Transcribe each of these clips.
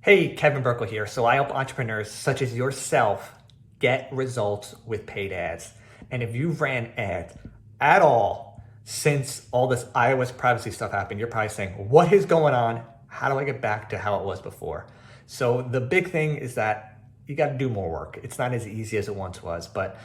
Hey, Kevin Burkle here. So I help entrepreneurs such as yourself get results with paid ads. And if you've ran ads at all since all this iOS privacy stuff happened, you're probably saying, what is going on? How do I get back to how it was before? So the big thing is that you got to do more work. It's not as easy as it once was, but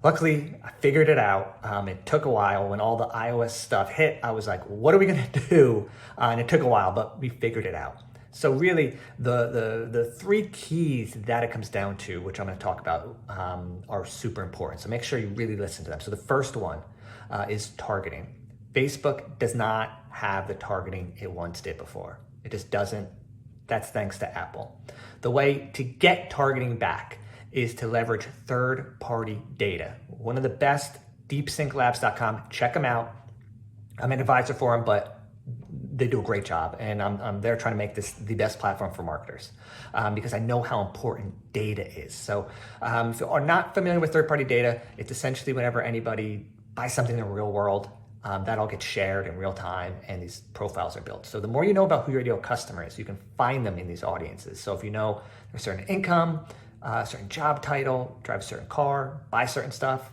luckily I figured it out. It took a while. When all the iOS stuff hit, I was like, what are we going to do? And it took a while, but we figured it out. So really, the three keys that it comes down to, which I'm going to talk about, are super important. So make sure you really listen to them. So the first one is targeting. Facebook does not have the targeting it once did before. It just doesn't. That's thanks to Apple. The way to get targeting back is to leverage third-party data. One of the best, deepsinklabs.com. Check them out. I'm an advisor for them, but they do a great job, and I'm there trying to make this the best platform for marketers because I know how important data is. So if you are not familiar with third-party data, it's essentially whenever anybody buys something in the real world, that all gets shared in real time, and these profiles are built. So the more you know about who your ideal customer is, you can find them in these audiences. So if you know a certain income, a certain job title, drive a certain car, buy certain stuff,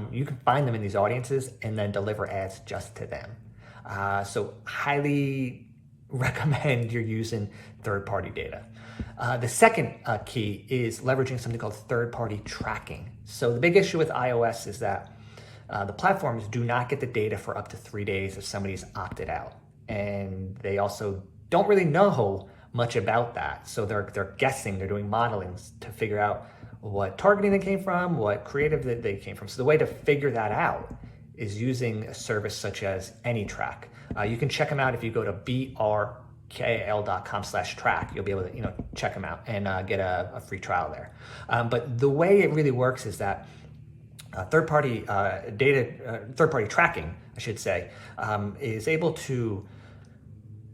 you can find them in these audiences and then deliver ads just to them. So highly recommend you're using third-party data. The second key is leveraging something called third-party tracking. So the big issue with iOS is that the platforms do not get the data for up to 3 days if somebody's opted out. And they also don't really know much about that. So they're guessing, they're doing modeling to figure out what targeting they came from, what creative that they came from. So the way to figure that out is using a service such as AnyTrack. You can check them out if you go to brkal.com/track. You'll be able to check them out and get a free trial there. But the way it really works is that third-party tracking, I should say, is able to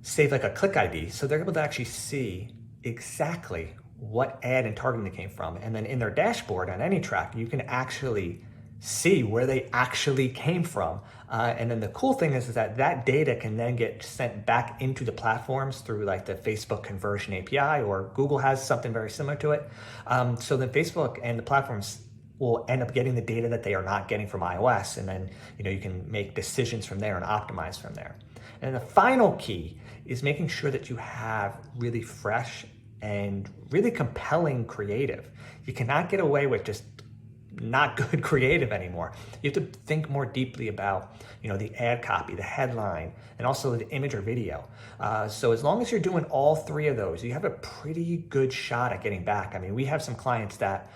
save like a click ID. So they're able to actually see exactly what ad and targeting they came from. And then in their dashboard on AnyTrack, you can actually see where they actually came from. And then the cool thing is that data can then get sent back into the platforms through like the Facebook conversion API, or Google has something very similar to it. So then Facebook and the platforms will end up getting the data that they are not getting from iOS. And then you can make decisions from there and optimize from there. And the final key is making sure that you have really fresh and really compelling creative. You cannot get away with just not good creative anymore. You have to think more deeply about the ad copy, the headline, and also the image or video. So as long as you're doing all three of those, you have a pretty good shot at getting back. I mean, we have some clients that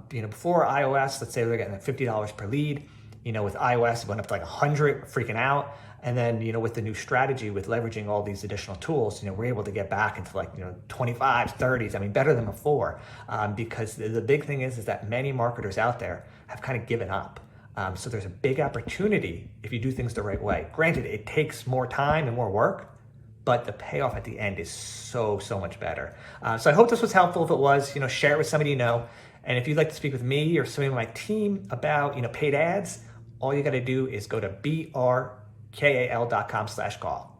before iOS, let's say they're getting $50 per lead. With iOS, it went up to like 100, freaking out. And then, with the new strategy with leveraging all these additional tools, we're able to get back into like, 25s, 30s. I mean, better than before, because the big thing is that many marketers out there have kind of given up. So there's a big opportunity if you do things the right way. Granted, it takes more time and more work, but the payoff at the end is so much better. So I hope this was helpful. If it was, share it with somebody you know. And if you'd like to speak with me or somebody on my team about, paid ads, all you got to do is go to brkal.com/call.